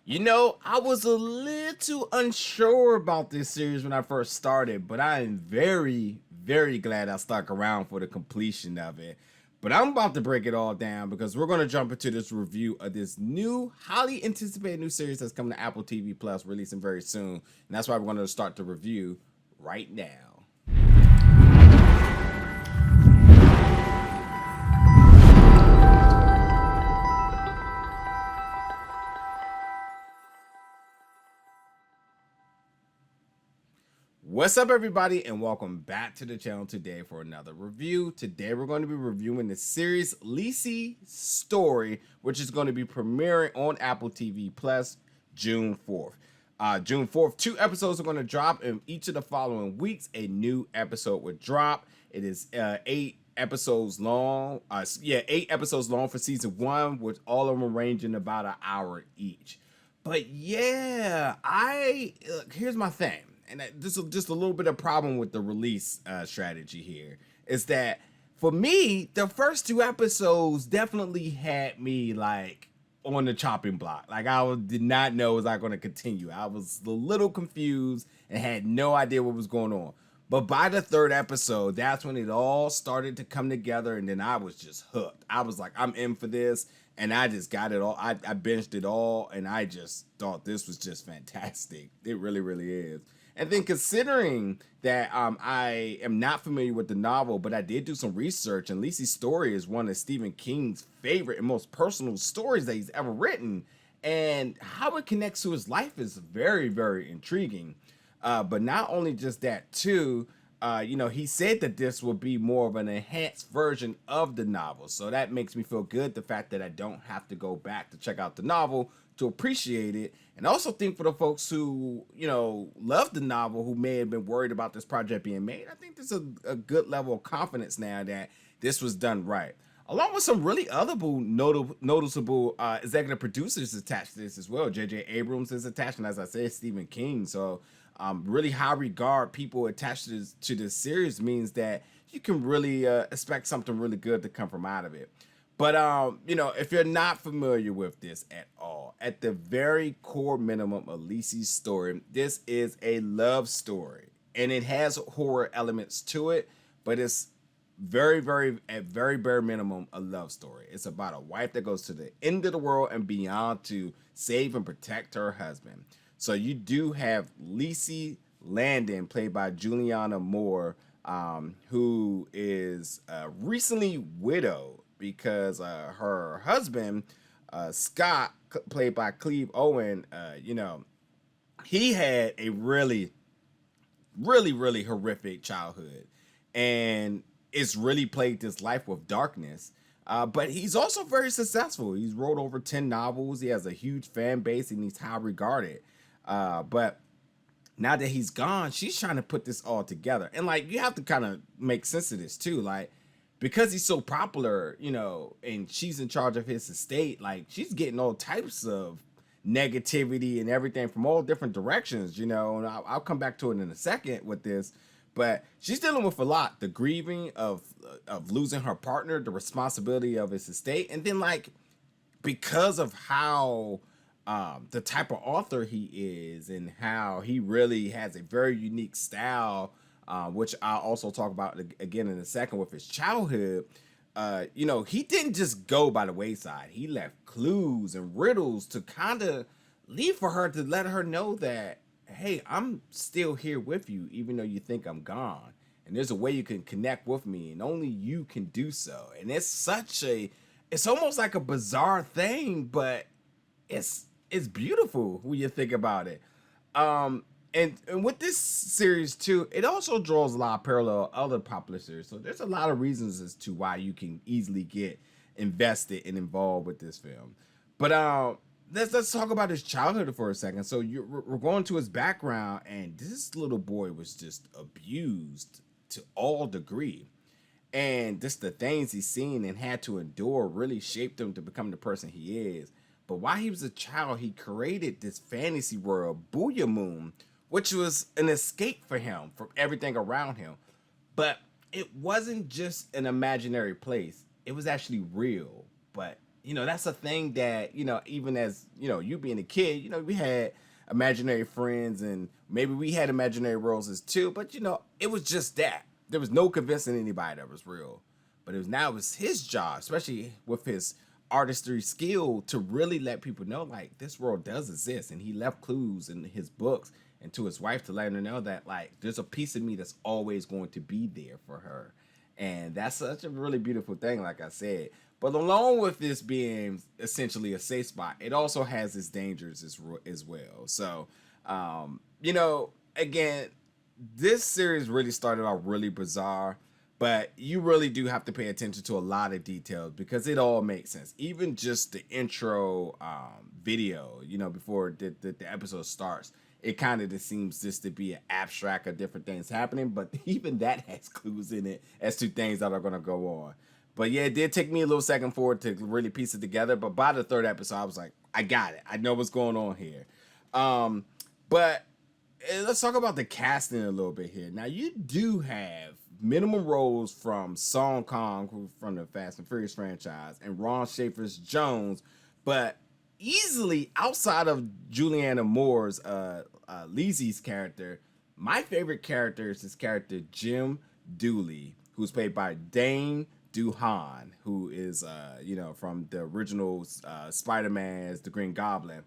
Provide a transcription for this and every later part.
I was a little unsure about this series when I first started, but I am very, very glad I stuck around for the completion of it. But I'm about to break it all down because we're going to jump into this review of this new, highly anticipated new series that's coming to Apple TV Plus, releasing very soon. And that's why we're going to start the review right now. What's up, everybody, and welcome back to the channel today for another review. Today, we're going to be reviewing the series Lisey Story, which is going to be premiering on Apple TV Plus June 4th. June 4th, 2 episodes are going to drop in each of the following weeks. A new episode would drop. It is 8 episodes long. 8 episodes long for season 1, with all of them ranging about an hour each. But yeah, here's my thing. And this is just a little bit of problem with the release strategy here, is that for me, the first 2 episodes definitely had me like on the chopping block. Like I did not know was I going to continue. I was a little confused and had no idea what was going on. But by the third episode, that's when it all started to come together, and then I was just hooked. I was like, I'm in for this, and I just got it all. I binged it all, and I just thought this was just fantastic. It really, really is. And then considering that I am not familiar with the novel, but I did do some research, and Lisey Story is one of Stephen King's favorite and most personal stories that he's ever written, and how it connects to his life is very, very intriguing. But not only just that, too, he said that this will be more of an enhanced version of the novel. So that makes me feel good, the fact that I don't have to go back to check out the novel to appreciate it. And also think for the folks who, love the novel, who may have been worried about this project being made, I think there's a good level of confidence now that this was done right. Along with some really other noticeable executive producers attached to this as well. J.J. Abrams is attached, and as I said, Stephen King. So really high regard people attached to this series means that you can really expect something really good to come from out of it. But if you're not familiar with this at all, at the very core minimum of Lisey's Story, this is a love story, and it has horror elements to it, but it's at very bare minimum, a love story. It's about a wife that goes to the end of the world and beyond to save and protect her husband. So you do have Lisey Landon, played by Julianne Moore, who is recently widowed because her husband, Scott, played by Clive Owen, he had a really, really, really horrific childhood, and it's really plagued his life with darkness. But he's also very successful. He's wrote over 10 novels. He has a huge fan base, and he's high regarded. But now that he's gone, she's trying to put this all together. And like, you have to kind of make sense of this too. Like, because he's so popular, and she's in charge of his estate, like she's getting all types of negativity and everything from all different directions, and I'll come back to it in a second with this. But she's dealing with a lot: the grieving of losing her partner, the responsibility of his estate, and then like, because of how the type of author he is and how he really has a very unique style, which I'll also talk about again in a second with his childhood. He didn't just go by the wayside. He left clues and riddles to kind of leave for her, to let her know that, hey, I'm still here with you, even though you think I'm gone. And there's a way you can connect with me, and only you can do so. And it's almost like a bizarre thing, but it's beautiful when you think about it. And with this series too, it also draws a lot of parallel other popular series. So there's a lot of reasons as to why you can easily get invested and involved with this film. But let's talk about his childhood for a second. So we're going to his background, and this little boy was just abused to all degree. And just the things he's seen and had to endure really shaped him to become the person he is. But while he was a child, he created this fantasy world, Booyah Moon, which was an escape for him from everything around him. But it wasn't just an imaginary place. It was actually real, but that's a thing that, even as, you being a kid, we had imaginary friends and maybe we had imaginary roses too, but it was just that. There was no convincing anybody that was real. But it was his job, especially with his artistry skill, to really let people know like this world does exist. And he left clues in his books and to his wife to let her know that like there's a piece of me that's always going to be there for her. And that's such a really beautiful thing, like I said. But along with this being essentially a safe spot, it also has its dangers as well. So, again, this series really started out really bizarre, but you really do have to pay attention to a lot of details because it all makes sense. Even just the intro video, before the episode starts, it kind of just seems just to be an abstract of different things happening, but even that has clues in it as to things that are going to go on. But yeah, it did take me a little second for it to really piece it together. But by the third episode, I was like, I got it. I know what's going on here. But let's talk about the casting a little bit here. Now, you do have minimum roles from Song Kang, who's from the Fast and Furious franchise, and Ron Schaefer's Jones, but easily outside of Julianne Moore's Lisey's character, my favorite character is his character Jim Dooley, who's played by Dane DeHaan, who is from the original Spider-Man as the Green Goblin.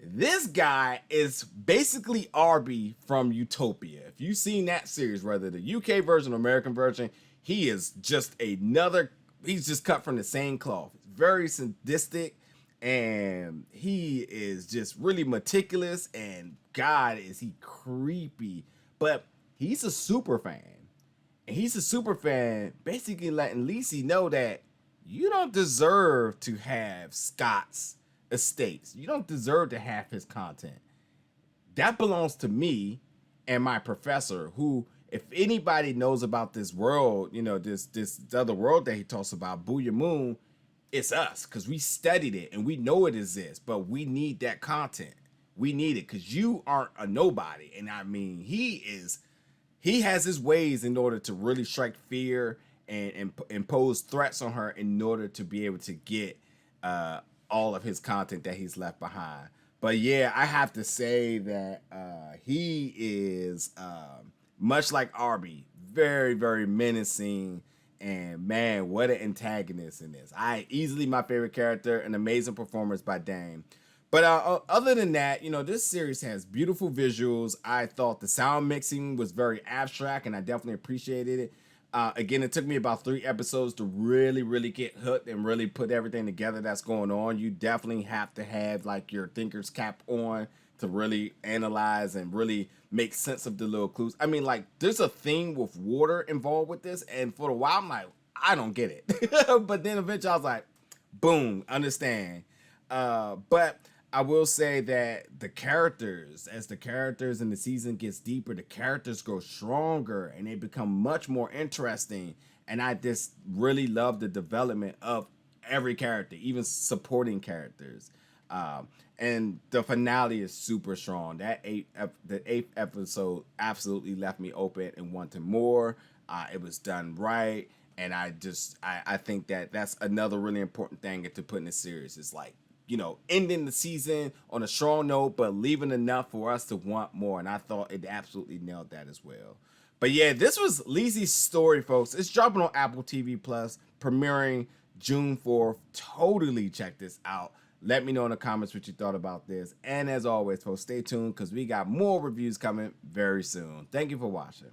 This guy is basically Arby from Utopia. If you've seen that series, whether the UK version or American version, he is just he's just cut from the same cloth. Very sadistic, and he is just really meticulous, and God, is he creepy. But he's a super fan. And he's a super fan, basically letting Lisey know that you don't deserve to have Scott's estates. You don't deserve to have his content. That belongs to me and my professor, who, if anybody knows about this world, this other world that he talks about, Booyah Moon, it's us, because we studied it and we know it exists, but we need that content. We need it because you aren't a nobody. And I mean, he has his ways in order to really strike fear and impose threats on her in order to be able to get all of his content that he's left behind. But yeah, I have to say that he is much like Arby, very, very menacing. And man, what an antagonist in this. Easily my favorite character, an amazing performance by Dane. But other than that, this series has beautiful visuals. I thought the sound mixing was very abstract, and I definitely appreciated it. Again, it took me about 3 episodes to really, really get hooked and really put everything together that's going on. You definitely have to have like your thinker's cap on to really analyze and really make sense of the little clues. I mean, like, there's a theme with water involved with this, and for a while, I'm like, I don't get it. But then eventually I was like, boom, understand. But I will say that as the characters in the season gets deeper, the characters grow stronger and they become much more interesting. And I just really love the development of every character, even supporting characters. And the finale is super strong. The 8th episode absolutely left me open and wanting more. It was done right. And I think that's another really important thing to put in the series. It's like, ending the season on a strong note, but leaving enough for us to want more. And I thought it absolutely nailed that as well. But yeah, this was Lisey Story, folks. It's dropping on Apple TV Plus, premiering June 4th. Totally check this out. Let me know in the comments what you thought about this. And as always, folks, stay tuned because we got more reviews coming very soon. Thank you for watching.